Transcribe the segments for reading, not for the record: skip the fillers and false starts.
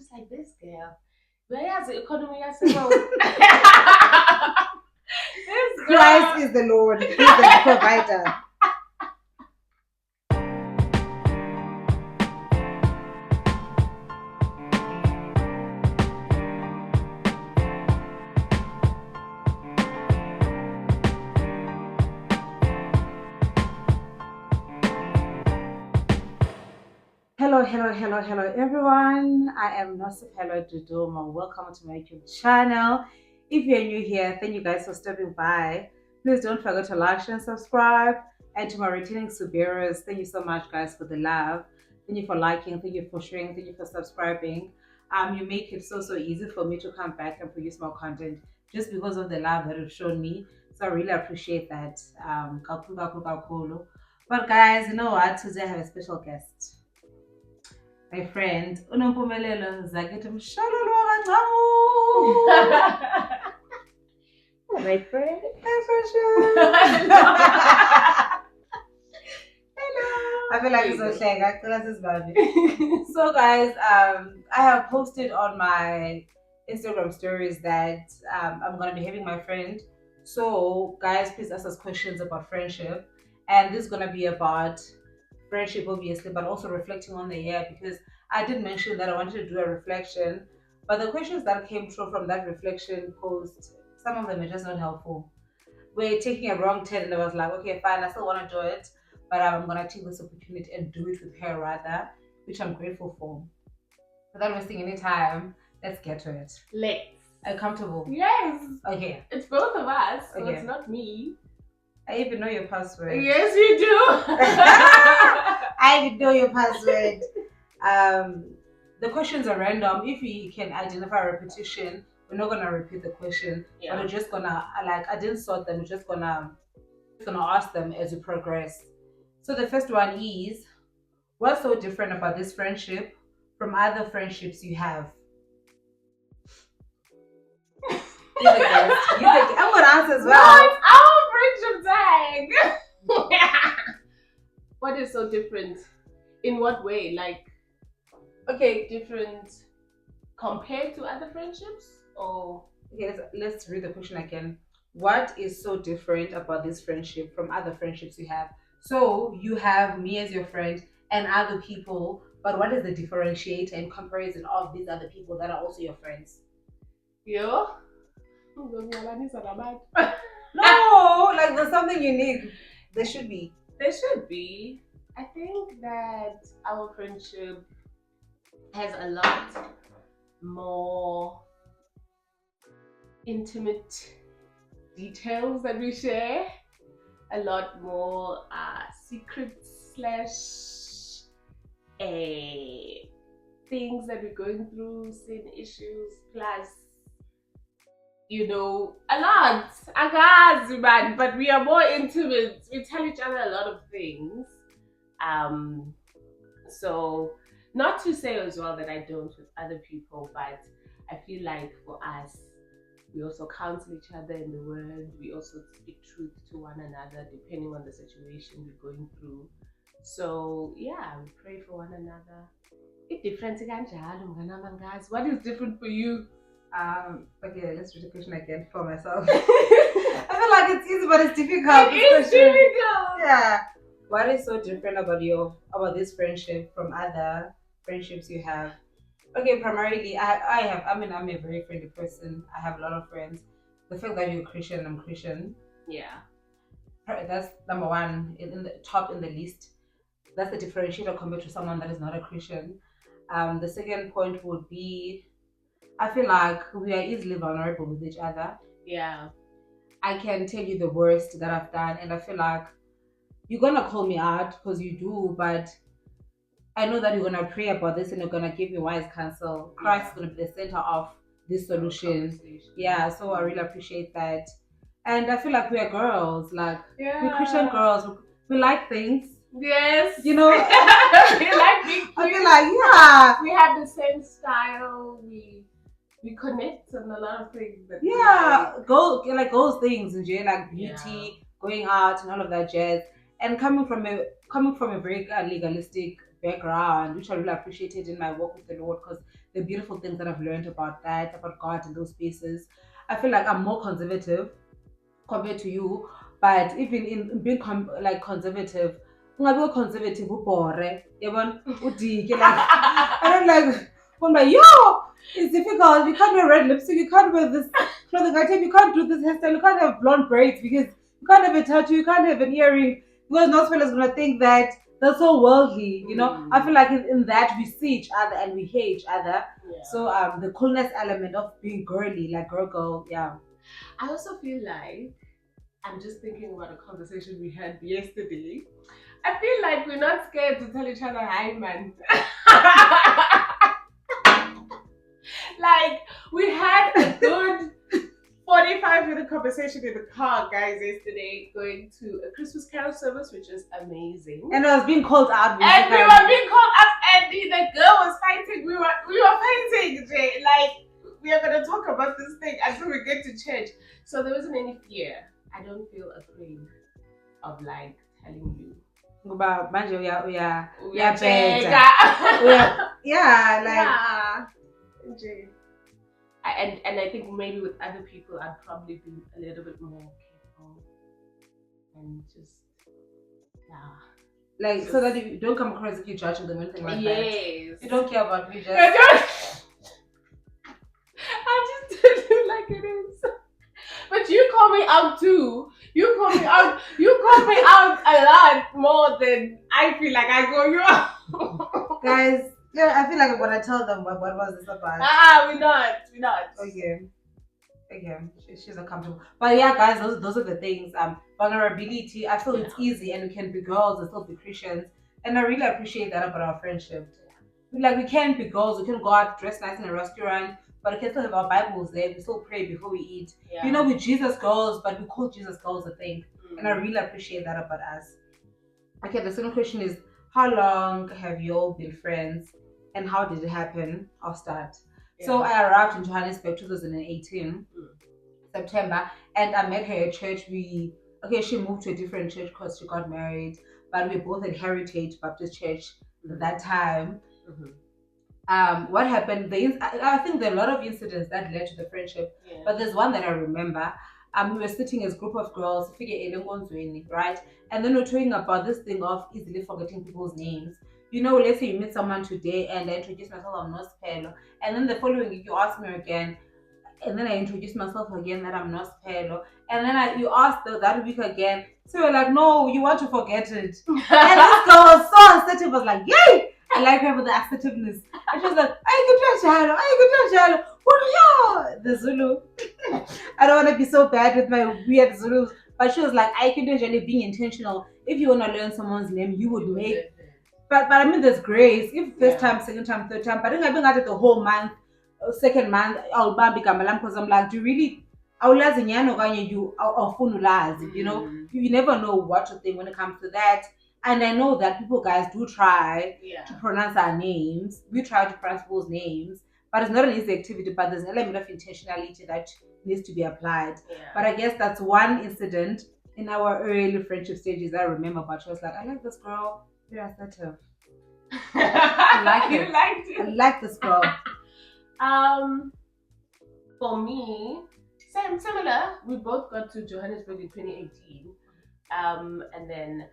just like this girl. Where has the economy has to go? Christ is the Lord. He's the provider. Hello everyone. I am Nosiphelwa Duduma. Welcome to my YouTube channel. If you're new here, thank you guys for stopping by. Please don't forget to like, share, and subscribe. And to my returning Subeyros, thank you so much guys for the love. Thank you for liking, thank you for sharing, thank you for subscribing. You make it so easy for me to come back and produce more content just because of the love that you've shown me. So I really appreciate that. But guys, you know what? Today I have a special guest. My friend, unompumelelo zakithi mshalolo kancane. My friend. Hey, hello. I feel like it's so So guys, I have posted on my Instagram stories that I'm gonna be having my friend. So guys, please ask us questions about friendship, and this is gonna be about friendship obviously, but also reflecting on the year, because I did mention that I wanted to do a reflection, but the questions that came through from that reflection post, some of them are just not helpful. We're taking a wrong turn, and I was like, okay, fine, I still want to do it, but I'm gonna take this opportunity and do it with her rather, which I'm grateful for. Without wasting any time, let's get to it. Let's. Are you comfortable? Yes. Okay. It's both of us, so Okay. it's not me. I even know your password. Yes, you do. I even know your password. The questions are random. If we can identify repetition, we're not gonna repeat the question, but we're just gonna I didn't sort them. We're just gonna ask them as we progress. So the first one is, what's so different about this friendship from other friendships you have? You're the guest. I'm gonna answer as well. No, it's our friendship tag. What is so different? In what way? Like, okay, different compared to other friendships? Or okay, let's read the question again. What is so different about this friendship from other friendships you have? So you have me as your friend and other people, but what is the differentiator in comparison of these other people that are also your friends? yo? No, like there's something unique. There should be. There should be. I think that our friendship has a lot more intimate details that we share, a lot more secrets / things that we're going through, same issues, plus, you know, a lot. Man, but we are more intimate. We tell each other a lot of things. So not to say as well that I don't with other people, but I feel like for us, we also counsel each other in the word. We also speak truth to one another depending on the situation we're going through. So yeah, we pray for one another. It's different. What is different for you? Okay, let's read the question again for myself. I feel like it's easy, but it's difficult. It's difficult. Yeah. What is so different about this friendship from other friendships you have? Okay, primarily I'm a very friendly person. I have a lot of friends. The fact that you're Christian, I'm Christian. Yeah. That's number one in the top in the list. That's the differentiator compared to someone that is not a Christian. The second point would be, I feel like we are easily vulnerable with each other. Yeah. I can tell you the worst that I've done, and I feel like you're gonna call me out because you do, but I know that you're gonna pray about this and you're gonna give me wise counsel. Christ is gonna be the center of this solution. Yeah, so I really appreciate that. And I feel like we are girls, like we're Christian girls. We like things. Yes. You know, we like big things. I feel like, yeah. We have the same style. We connect on a lot of things. That Those things, like beauty, going out, and all of that jazz. And coming from a very legalistic background, which I really appreciated in my walk with the Lord, because the beautiful things that I've learned about that, about God in those spaces. I feel like I'm more conservative compared to you, but even in being like conservative, ungabi conservative ubore, yabona udike like I don't like when my yo, it's difficult. You can't wear red lipstick, you can't wear this clothing item, you can't do this hairstyle, you can't have blonde braids because you can't have a tattoo, you can't have an earring because no fellas gonna think that that's so worldly, you know. I feel like in that we see each other and we hear each other. Yeah. So the coolness element of being girly, like girl, yeah. I also feel like I'm just thinking about a conversation we had yesterday. I feel like we're not scared to tell each other hi, man. Like we had a good 45-minute conversation in the car, guys, yesterday, going to a Christmas carol service, which is amazing. And I was being called out. And we were being called out, and the girl was fighting. We were fighting, Jay. Like, we are gonna talk about this thing until we get to church. So there wasn't any fear. I don't feel afraid of like telling you. But manje we are Yeah, Jay. And I think maybe with other people I'd probably be a little bit more careful and just like just, so that you don't come across if you judging them or anything like that. You don't care about me, just I just tell you like it is. But you call me out too. You call me out a lot more than I feel like I call you out. Guys, yeah, I feel like I'm gonna tell them what was this about. We're not. Okay. She's uncomfortable. But yeah, guys, those are the things. Vulnerability. I feel it's easy and we can be girls and still be Christians. And I really appreciate that about our friendship. Like we can be girls, we can go out, dress nice in a restaurant, but we can still have our Bibles there, we still pray before we eat. Yeah. You know, we're Jesus girls, but we call Jesus girls a thing. And I really appreciate that about us. Okay, the second question is, how long have you all been friends and how did it happen? I'll start. Yeah. So I arrived in Johannesburg 2018, September, and I met her at church. She moved to a different church because she got married, but we both at Heritage Baptist Church at that time. What happened? I think there are a lot of incidents that led to the friendship, but there's one that I remember. We were sitting as a group of girls, right? And then we're talking about this thing of easily forgetting people's names. You know, let's say you meet someone today and I introduce myself, I'm Nospelo. And then the following week you ask me again, and then I introduce myself again that I'm Nospelo. And then you ask that week again. So you're like, no, you want to forget it. And this girl was so assertive, was like, yay! I like her with the assertiveness. And she was like, the Zulu. I don't want to be so bad with my weird Zulus. But she was like, I can usually being intentional. If you want to learn someone's name, you would make. But I mean, there's grace. If first time, second time, third time, but I think I've been at it the whole month, second month, I'll become a because I'm like, do you really? You know, you never know what to think when it comes to that. And I know that people, guys, do try to pronounce our names. We try to pronounce people's names, but it's not an easy activity. But there's an element of intentionality that needs to be applied. But I guess that's one incident in our early friendship stages I remember. But she was like, I like this girl. Yeah, that's her. I like it. You liked it. I like this girl. For me, similar. We both got to Johannesburg in 2018, and then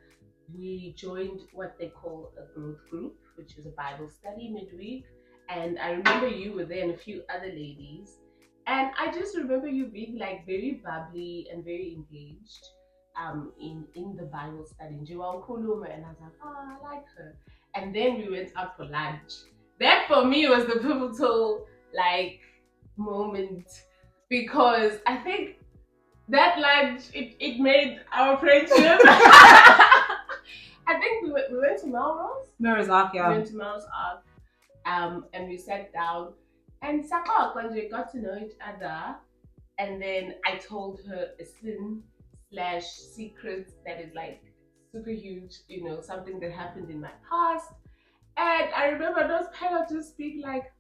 we joined what they call a growth group, which is a Bible study midweek. And I remember you were there and a few other ladies, and I just remember you being like very bubbly and very engaged. In the Bible study, and I was like, oh, I like her. And then we went out for lunch. That for me was the pivotal like moment, because I think that lunch it made our friendship. I think we went to Melrose Ark, yeah. We went to Melrose Ark, and we sat down and Sakok, when we got to know each other, and then I told her a sin/secret that is like super huge, you know, something that happened in my past. And I remember those panels just speak like,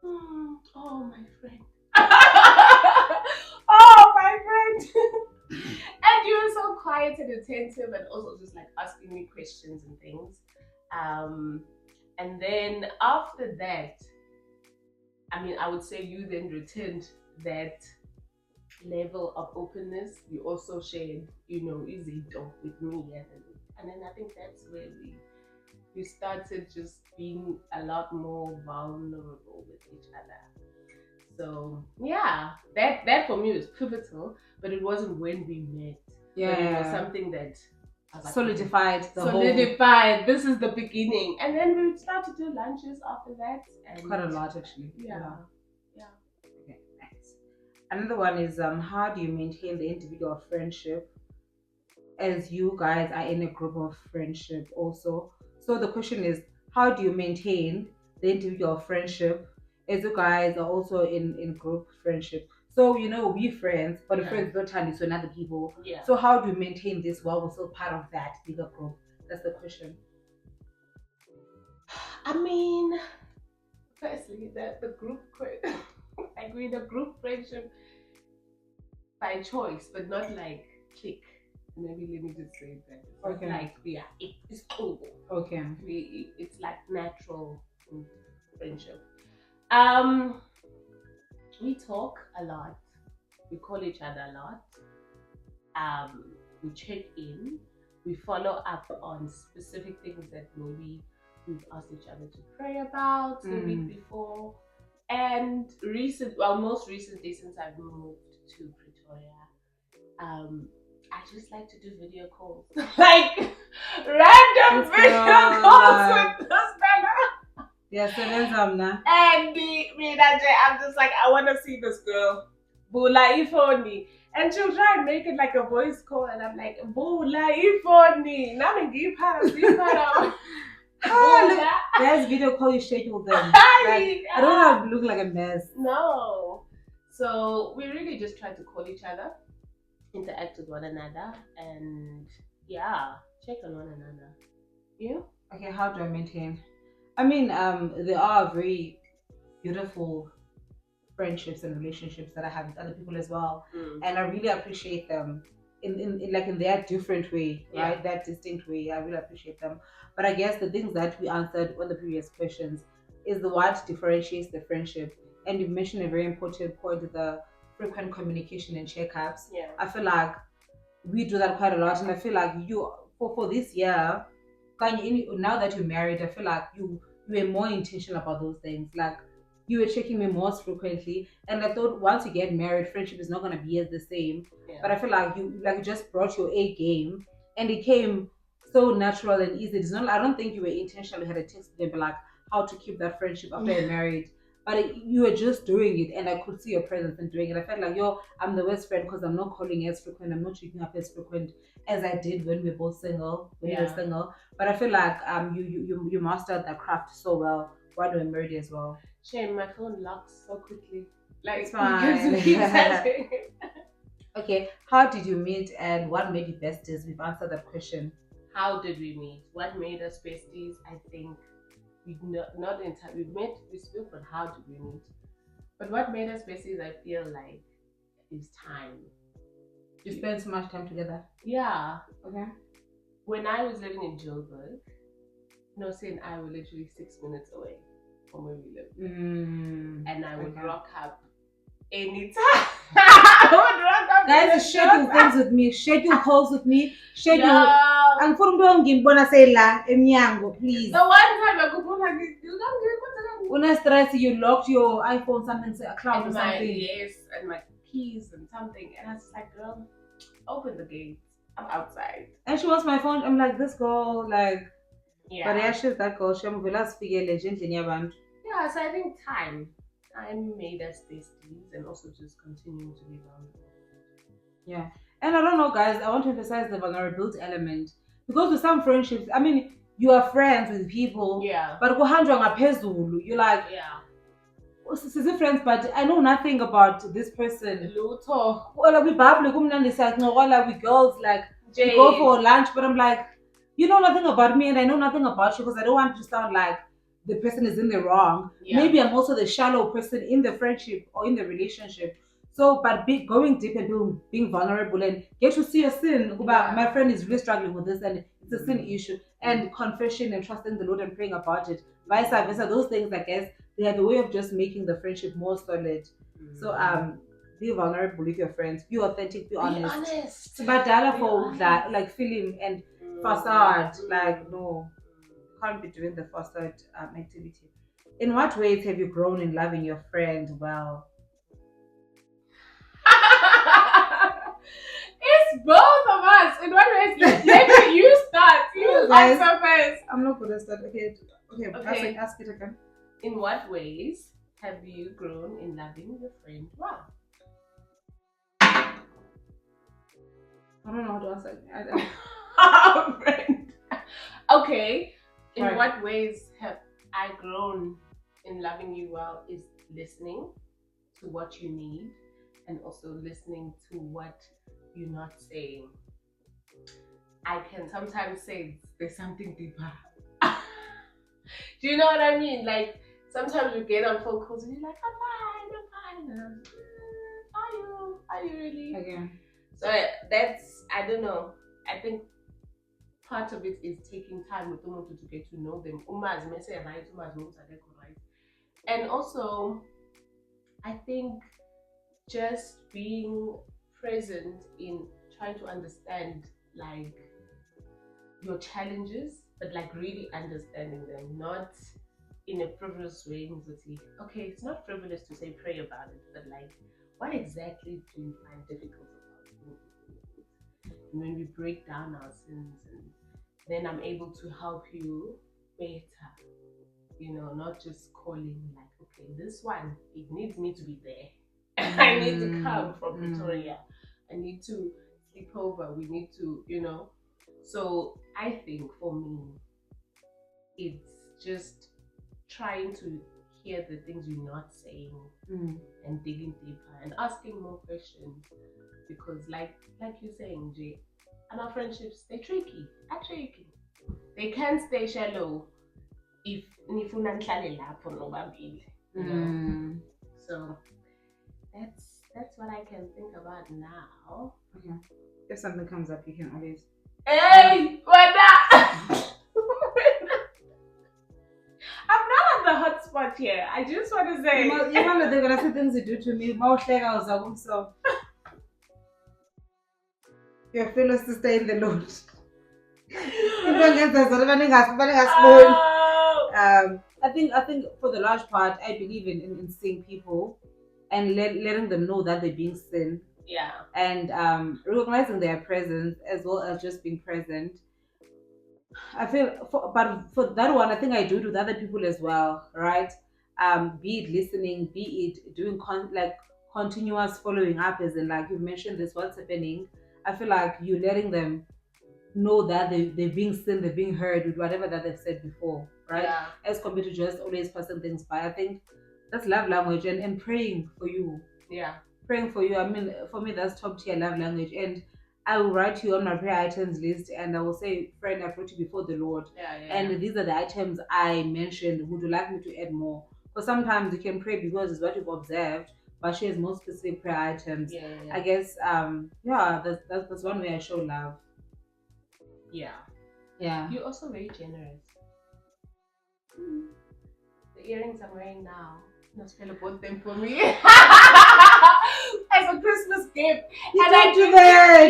oh my friend. Oh my friend. And you were so quiet and attentive, and also just like asking me questions and things. And then after that, I mean, I would say you then returned that level of openness. You also shared, Izinto with me, and then I think that's where we started just being a lot more vulnerable with each other. So yeah, that for me was pivotal, but it wasn't when we met. Yeah. But it was something that I was like, solidified the whole. solidified. This is the beginning, and then we would start to do lunches after that. And Quite a lot, actually. Yeah. Okay, nice. Another one is how do you maintain the individual friendship as you guys are in a group of friendship also? So the question is, how do you maintain the individual friendship as you guys are also in group friendship? So we friends, but the Yeah. friends don't turn into another people. Yeah. So how do you maintain this while we're still part of that bigger group? That's the question. I mean, firstly, the group, like we're in a group friendship by choice, but not like click. Maybe let me just say that. It's not Okay. like it's cool. Okay. It's like natural friendship. Um, we talk a lot. We call each other a lot. We check in. We follow up on specific things that maybe we've asked each other to pray about the week before. And most recently, since I've moved to Pretoria, I just like to do video calls, like random video calls with this fella. Yeah, so And I'm just like, I want to see this girl, Bula Ifoni. And she'll try and make it like a voice call, and I'm like, Bula Ifoni. There's video call you schedule them. I don't want to look like a mess. No. So we really just try to call each other, interact with one another, and yeah, check on one another. You? Okay, how do I maintain? I mean, there are very beautiful friendships and relationships that I have with other people as well, and I really appreciate them in their different way, right? That distinct way. I really appreciate them. But I guess the things that we answered on the previous questions is the what differentiates the friendship, and you've mentioned a very important point: the frequent communication and checkups. Yeah. I feel like we do that quite a lot, and I feel like you for this year, now that you're married, I feel like you were more intentional about those things. Like you were checking me most frequently, and I thought once you get married, friendship is not gonna be as the same. Yeah. But I feel like you just brought your A game, and it came so natural and easy. It's not. I don't think you were intentionally had a text to them like how to keep that friendship after you're married. But you were just doing it, and I could see your presence in doing it. I felt like, I'm the best friend because I'm not calling as frequent. I'm not checking up as frequent as I did when we were both single, when you were single. But I feel like you mastered that craft so well while we were married as well. Shame, my phone locks so quickly. Like, it's fine. Because keep setting. Okay, how did you meet and what made you besties? We've answered that question. How did we meet? What made us besties? I think we not in time. We spoke, but how did we meet? But what made us besties, I feel like, is time. You spent so much time together? Yeah. Okay. When I was living in Joburg, Nosi and I were literally 6 minutes away from where we lived. And I would rock up anytime. I would rock up. Guys, schedule things with me, schedule calls with me, schedule. And for please. The one time I could put like this, you don't get when I stress you locked your iPhone something, say a cloud or something. Yes, and my keys and something. And I was like, girl, open the gate. I'm outside. And she wants my phone. I'm like, this girl, like, yeah. But yeah, she's that girl. She will speak legend in your band. Yeah, so I think time made us besties and also just continuing to be vulnerable. Yeah. And I don't know, guys, I want to emphasize the vulnerability element. Because with some friendships, I mean, you are friends with people. Yeah. But you're like, yeah. Friends, but I know nothing about this person. Luto. Well, we girls, like, we go for lunch, but I'm like, you know nothing about me and I know nothing about you because I don't want to sound like the person is in the wrong. Yeah. Maybe I'm also the shallow person in the friendship or in the relationship. So, but going deep and being vulnerable and get to see a sin. Yeah. My friend is really struggling with this and it's a sin issue. And confession and trusting the Lord and praying about it. Vice versa, those things, I guess, they have a way of just making the friendship more solid. So be vulnerable with your friends, be authentic, be honest. Badala for that, like film and facade, like no, you can't be doing the facade activity. In what ways have you grown in loving your friend well? It's both of us. In what ways? Let you start. You Guys, answer first. I'm not gonna start. Okay, Okay. ask it again. In what ways have you grown in loving your friend well? I don't know how to answer. Friend. Okay. In Right. what ways have I grown in loving you well is listening to what you need and also listening to what you're not saying. I can sometimes say there's something deeper. Do you know what I mean? Like sometimes you get on phone calls and you're like, I'm fine. And I'm, are you really? Again. So that's, I don't know. I think part of it is taking time with someone to get to know them. And also, I think just being present in trying to understand like your challenges, but like really understanding them, not in a frivolous way. Okay, it's not frivolous to say pray about it, but like what exactly do you find difficult about it? And when we break down our sins, and then I'm able to help you better, you know, not just calling like, okay, this one, it needs me to be there. I need to come from Pretoria. I need to sleep over. We need to, you know. So I think for me, it's just trying to hear the things you're not saying and digging deeper and asking more questions, because like you're saying, Jay, and our friendships, they're tricky. They can't stay shallow if nifuna nihlale lapho nobabili, you know. So that's what I can think about now. Okay. If something comes up, you can always. Hey, what that? I'm not on the hot spot here. I just want to say. You know they're gonna say things you do to me. So your fellow sister in the Lord. I think for the large part, I believe in seeing people and letting them know that they're being seen. Yeah. And recognizing their presence as well as just being present. I feel, but for that one, I think I do the other people as well, right? Be it listening, be it doing continuous following up, as in like you mentioned this, what's happening. I feel like you're letting them know that they're being seen, they're being heard with whatever that they've said before, right? Yeah. As compared to just always passing things by. I think that's love language, and praying for you. Yeah. Praying for you. I mean, for me, that's top tier love language. And I will write you on my prayer items list and I will say, friend, I brought you before the Lord. And these are the items I mentioned. Would you like me to add more? Because sometimes you can pray because it's what you've observed, but she has more specific prayer items. I guess, that's one way I show love. Yeah. You're also very generous. The earrings I'm wearing now, not spell bought them for me as a Christmas gift. You don't do that.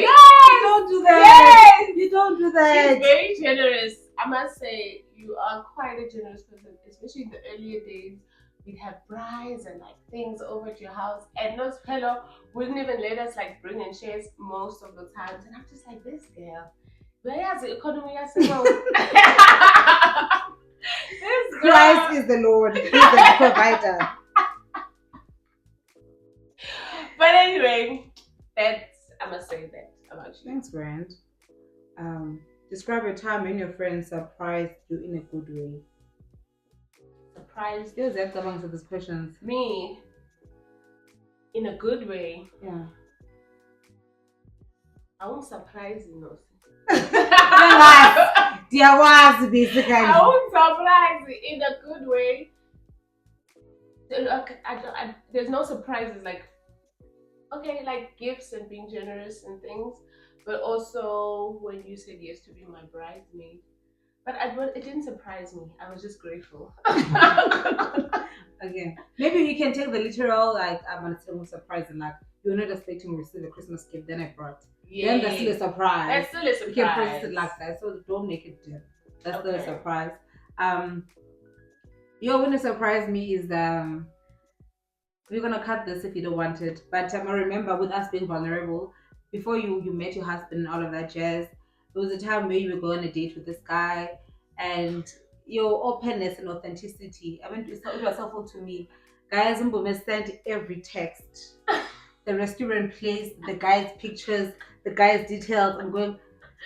You don't do that. She's very generous. I must say, you are quite a generous person, especially in the earlier days. We'd have brides and like things over at your house, and those fellow wouldn't even let us like bring and share most of the times. And I'm just like, this girl, where's the economy? Christ is the Lord. He's the provider. But anyway, I must say that about you. Thanks, Brand. Describe a time when your friend surprised you in a good way. Surprised? You're the answer these questions. Me? In a good way? Yeah. I won't surprise you, no. There was basically. I won't surprise you in a good way. There's no surprises, like, okay, like gifts and being generous and things, but also when you said yes to be my bridesmaid. But it didn't surprise me. I was just grateful. Again, maybe you can take the literal, like, I'm gonna say surprise and like you're not expecting to receive a Christmas gift, then I brought. Then that's still a surprise. That's still a surprise. You can process it like that, so don't make it dim. That's still a surprise. You're gonna surprise me is we're gonna cut this if you don't want it. But I remember with us being vulnerable, before you met your husband and all of that jazz, there was a time where you were going on a date with this guy, and your openness and authenticity. I mean, it was helpful to me. Guys, Mbume sent every text, the restaurant place, the guy's pictures, the guy's details. I'm going,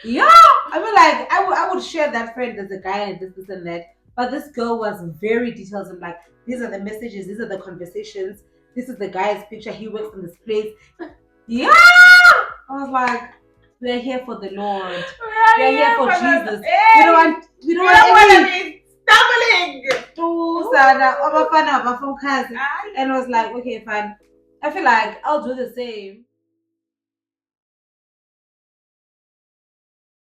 yeah. I mean, like I would share that friend. There's a guy and this and that. But this girl was very detailed. I'm like, these are the messages, these are the conversations. This is the guy's picture. He works in this place. Yeah, I was like, we're here for the Lord. We're here for Jesus. Hey, We don't want to be stumbling. And I was like, okay, fine. I feel like I'll do the same.